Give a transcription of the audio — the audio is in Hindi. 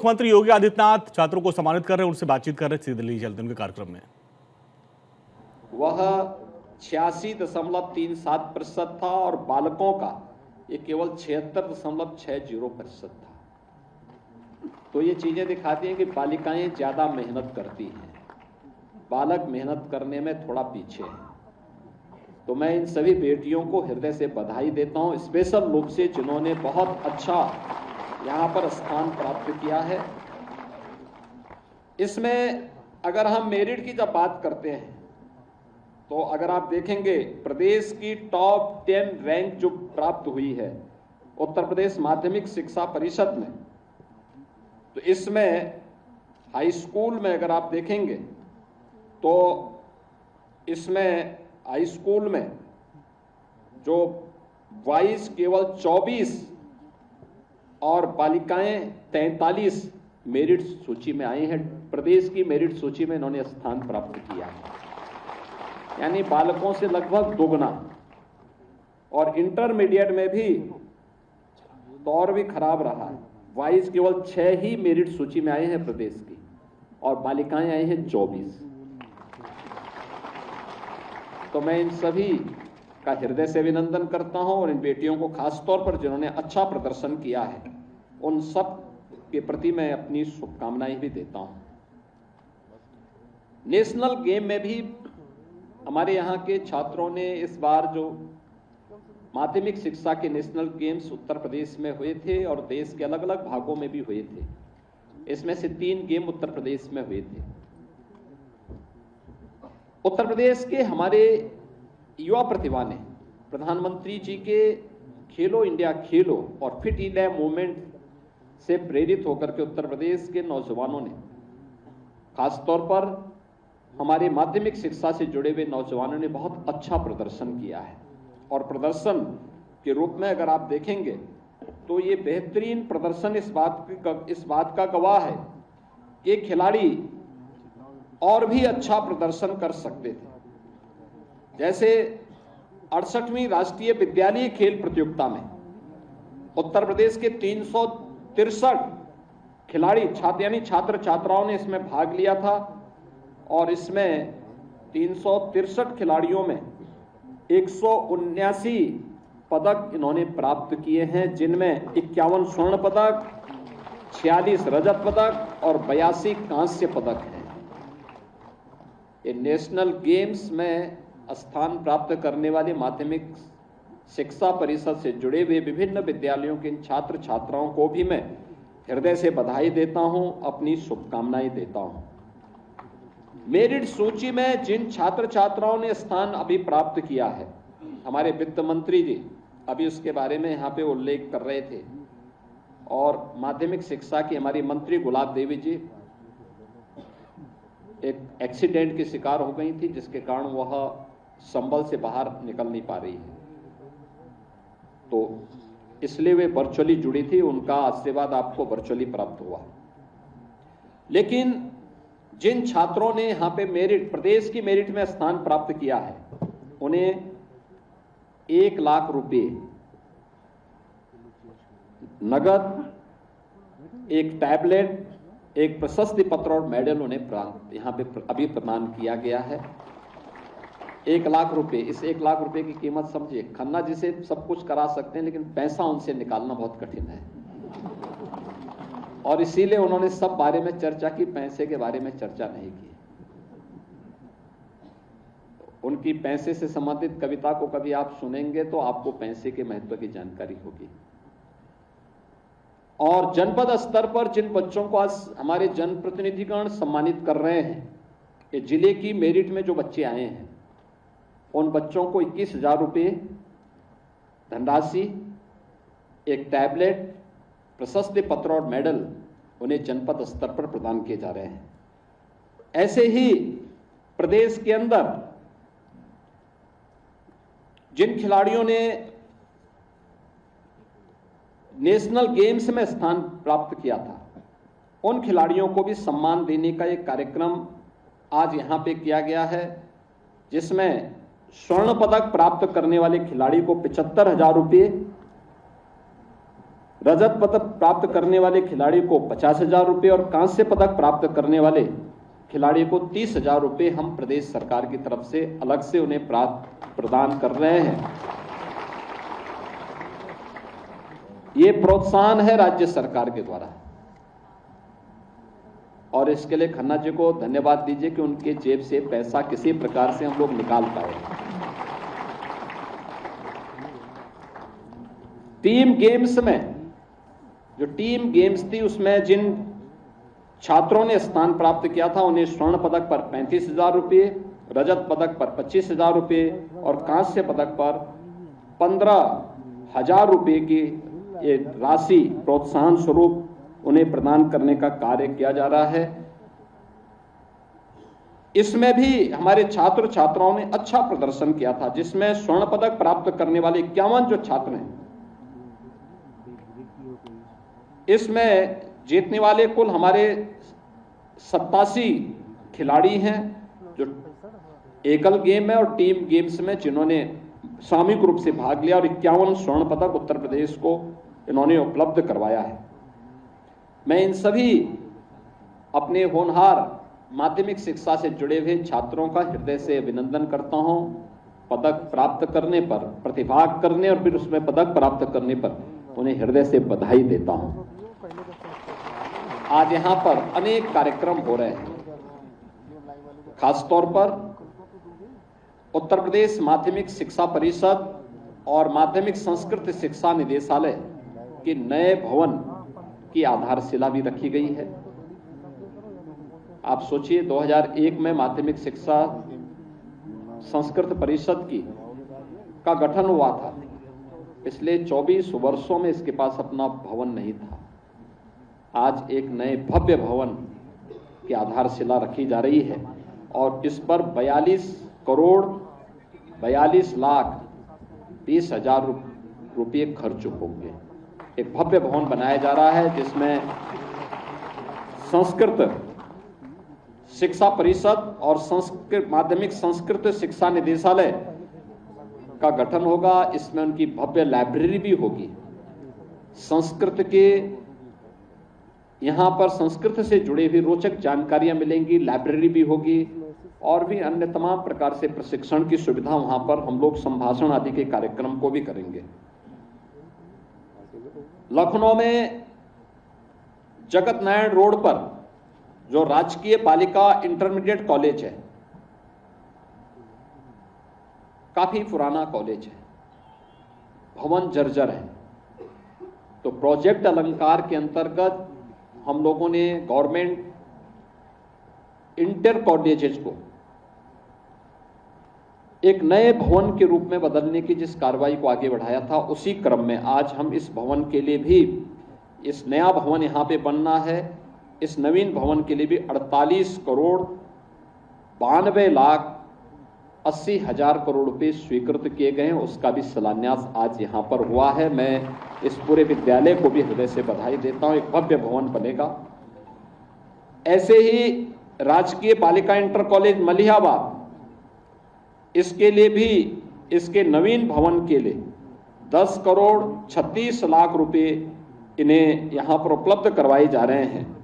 मुख्यमंत्री योगी आदित्यनाथ छात्रों को सम्मानित कर रहे हैं, उनसे बातचीत कर रहे थे दिल्ली चलते उनके कार्यक्रम में। वह 86.37% था और बालकों का ये केवल 76.60% था। तो ये चीजें दिखाती हैं कि बालिकाएं ज्यादा मेहनत करती हैं, बालक मेहनत करने में थोड़ा पीछे है। तो मैं इन सभी बेटियों को हृदय से बधाई देता हूं, स्पेशल रूप से जिन्होंने बहुत अच्छा यहां पर स्थान प्राप्त किया है। इसमें अगर हम मेरिट की जब बात करते हैं तो अगर आप देखेंगे प्रदेश की टॉप 10 रैंक जो प्राप्त हुई है उत्तर प्रदेश माध्यमिक शिक्षा परिषद में, तो इसमें हाई स्कूल में अगर आप देखेंगे तो इसमें हाई स्कूल में जो बॉयज केवल 24 और बालिकाएं 43 मेरिट सूची में आई हैं। प्रदेश की मेरिट सूची में इन्होंने स्थान प्राप्त किया है, यानी बालकों से लगभग दोगुना। और इंटरमीडिएट में भी दौर भी खराब रहा है, बॉयज केवल 6 ही मेरिट सूची में आए हैं प्रदेश की और बालिकाएं आई हैं 24। तो मैं इन सभी का हृदय से अभिनंदन करता हूं और इन बेटियों को खास तौर पर जिन्होंने अच्छा प्रदर्शन किया है उन सब के प्रति मैं अपनी शुभकामनाएं भी देता हूं। नेशनल गेम में भी हमारे यहाँ के छात्रों ने इस बार जो माध्यमिक शिक्षा के नेशनल गेम्स उत्तर प्रदेश में हुए थे और देश के अलग अलग भागों में भी हुए थे, इसमें से 3 गेम उत्तर प्रदेश में हुए थे। उत्तर प्रदेश के हमारे युवा प्रतिभा ने प्रधानमंत्री जी के खेलो इंडिया खेलो और फिट इंडिया मूवमेंट से प्रेरित होकर के उत्तर प्रदेश के नौजवानों ने, खासतौर पर हमारे माध्यमिक शिक्षा से जुड़े हुए नौजवानों ने बहुत अच्छा प्रदर्शन किया है। और प्रदर्शन के रूप में अगर आप देखेंगे तो ये बेहतरीन प्रदर्शन इस बात का गवाह है कि खिलाड़ी और भी अच्छा प्रदर्शन कर सकते थे। जैसे 68वीं राष्ट्रीय विद्यालय खेल प्रतियोगिता में उत्तर प्रदेश के 363 खिलाड़ी छात्र छात्राओं ने इसमें भाग लिया था और इसमें 363 खिलाड़ियों में 179 पदक इन्होंने प्राप्त किए हैं, जिनमें 51 स्वर्ण पदक, 46 रजत पदक और 82 कांस्य पदक हैं। ये नेशनल गेम्स में स्थान प्राप्त करने वाले माध्यमिक शिक्षा परिषद से जुड़े हुए विभिन्न विद्यालयों के इन छात्र छात्राओं को भी मैं हृदय से बधाई देता हूं, अपनी शुभकामनाएं देता हूं। मेरिट सूची में जिन छात्र छात्राओं ने स्थान अभी प्राप्त किया है, हमारे वित्त मंत्री जी अभी उसके बारे में यहाँ पे उल्लेख कर रहे थे, और माध्यमिक शिक्षा की हमारी मंत्री गुलाब देवी जी एक एक्सीडेंट की शिकार हो गई थी, जिसके कारण वह संबल से बाहर निकल नहीं पा रही है, तो इसलिए वे वर्चुअली जुड़ी थी। उनका आशीर्वाद आपको वर्चुअली प्राप्त हुआ। लेकिन जिन छात्रों ने यहाँ पे मेरिट प्रदेश की मेरिट में स्थान प्राप्त किया है, उन्हें 1 लाख रुपए नगद, एक टैबलेट, एक प्रशस्ति पत्र और मेडल उन्हें यहाँ पे अभी प्रदान किया गया है। 1 लाख रुपए, इस 1 लाख रुपए की कीमत समझिए। खन्ना जी से सब कुछ करा सकते हैं, लेकिन पैसा उनसे निकालना बहुत कठिन है, और इसीलिए उन्होंने सब बारे में चर्चा की, पैसे के बारे में चर्चा नहीं की। उनकी पैसे से संबंधित कविता को कभी आप सुनेंगे तो आपको पैसे के महत्व की जानकारी होगी। और जनपद स्तर पर जिन बच्चों को आज हमारे जनप्रतिनिधिगण सम्मानित कर रहे हैं, ये जिले की मेरिट में जो बच्चे आए हैं, उन बच्चों को 21,000 रुपये धनराशि, एक टैबलेट, प्रशस्ति पत्र और मेडल उन्हें जनपद स्तर पर प्रदान किए जा रहे हैं। ऐसे ही प्रदेश के अंदर जिन खिलाड़ियों ने नेशनल गेम्स में स्थान प्राप्त किया था, उन खिलाड़ियों को भी सम्मान देने का एक कार्यक्रम आज यहां पे किया गया है, जिसमें स्वर्ण पदक प्राप्त करने वाले खिलाड़ी को 75,000 रुपये, रजत पदक प्राप्त करने वाले खिलाड़ी को 50,000 रुपये और कांस्य पदक प्राप्त करने वाले खिलाड़ी को 30,000 रुपये हम प्रदेश सरकार की तरफ से अलग से उन्हें प्रदान कर रहे हैं। ये प्रोत्साहन है राज्य सरकार के द्वारा, और इसके लिए खन्ना जी को धन्यवाद दीजिए कि उनके जेब से पैसा किसी प्रकार से हम लोग निकाल पाए। टीम गेम्स में, जो टीम गेम्स थी उसमें जिन छात्रों ने स्थान प्राप्त किया था उन्हें स्वर्ण पदक पर 35,000 रुपये, रजत पदक पर 25,000 रुपये और कांस्य पदक पर 15,000 रुपये की ये राशि प्रोत्साहन स्वरूप उन्हें प्रदान करने का कार्य किया जा रहा है। इसमें भी हमारे छात्र छात्राओं ने अच्छा प्रदर्शन किया था, जिसमें स्वर्ण पदक प्राप्त करने वाले 51 जो छात्र हैं, इसमें जीतने वाले कुल हमारे 87 खिलाड़ी हैं जो एकल गेम में और टीम गेम्स में जिन्होंने सामूहिक रूप से भाग लिया, और 51 स्वर्ण पदक उत्तर प्रदेश को इन्होंने उपलब्ध करवाया है। मैं इन सभी अपने होनहार माध्यमिक शिक्षा से जुड़े हुए छात्रों का हृदय से अभिनंदन करता हूं। पदक प्राप्त करने पर, प्रतिभाग करने और फिर उसमें पदक प्राप्त करने पर उन्हें हृदय से बधाई देता हूं। आज यहां पर अनेक कार्यक्रम हो रहे हैं, खासतौर पर उत्तर प्रदेश माध्यमिक शिक्षा परिषद और माध्यमिक संस्कृत शिक्षा निदेशालय के नए भवन की आधारशिला भी रखी गई है। आप सोचिए, 2001 में माध्यमिक शिक्षा संस्कृत परिषद का गठन हुआ था, इसलिए 24 वर्षों में इसके पास अपना भवन नहीं था। आज एक नए भव्य भवन की आधारशिला रखी जा रही है और इस पर 42,42,20,000 रुपये खर्च होंगे। एक भव्य भवन बनाया जा रहा है जिसमें संस्कृत शिक्षा परिषद और संस्कृत माध्यमिक संस्कृत शिक्षा निदेशालय का गठन होगा। इसमें उनकी भव्य लाइब्रेरी भी होगी। संस्कृत के यहाँ पर संस्कृत से जुड़ी हुई रोचक जानकारियां मिलेंगी, लाइब्रेरी भी होगी और भी अन्य तमाम प्रकार से प्रशिक्षण की सुविधा वहां पर हम लोग संभाषण आदि के कार्यक्रम को भी करेंगे। लखनऊ में जगत नारायण रोड पर जो राजकीय बालिका इंटरमीडिएट कॉलेज है, काफी पुराना कॉलेज है, भवन जर्जर है। तो प्रोजेक्ट अलंकार के अंतर्गत हम लोगों ने गवर्नमेंट इंटर कॉलेजेस को एक नए भवन के रूप में बदलने की जिस कार्रवाई को आगे बढ़ाया था, उसी क्रम में आज हम इस भवन के लिए भी, इस नया भवन यहाँ पे बनना है, इस नवीन भवन के लिए भी 48,92,80,000 करोड़ रुपए स्वीकृत किए गए हैं। उसका भी शिलान्यास आज यहाँ पर हुआ है। मैं इस पूरे विद्यालय को भी हृदय से बधाई देता हूँ। एक भव्य भवन बनेगा। ऐसे ही राजकीय बालिका इंटर कॉलेज मलिहाबाद, इसके लिए भी, इसके नवीन भवन के लिए 10,36,00,000 रुपए इन्हें यहाँ पर उपलब्ध करवाए जा रहे हैं।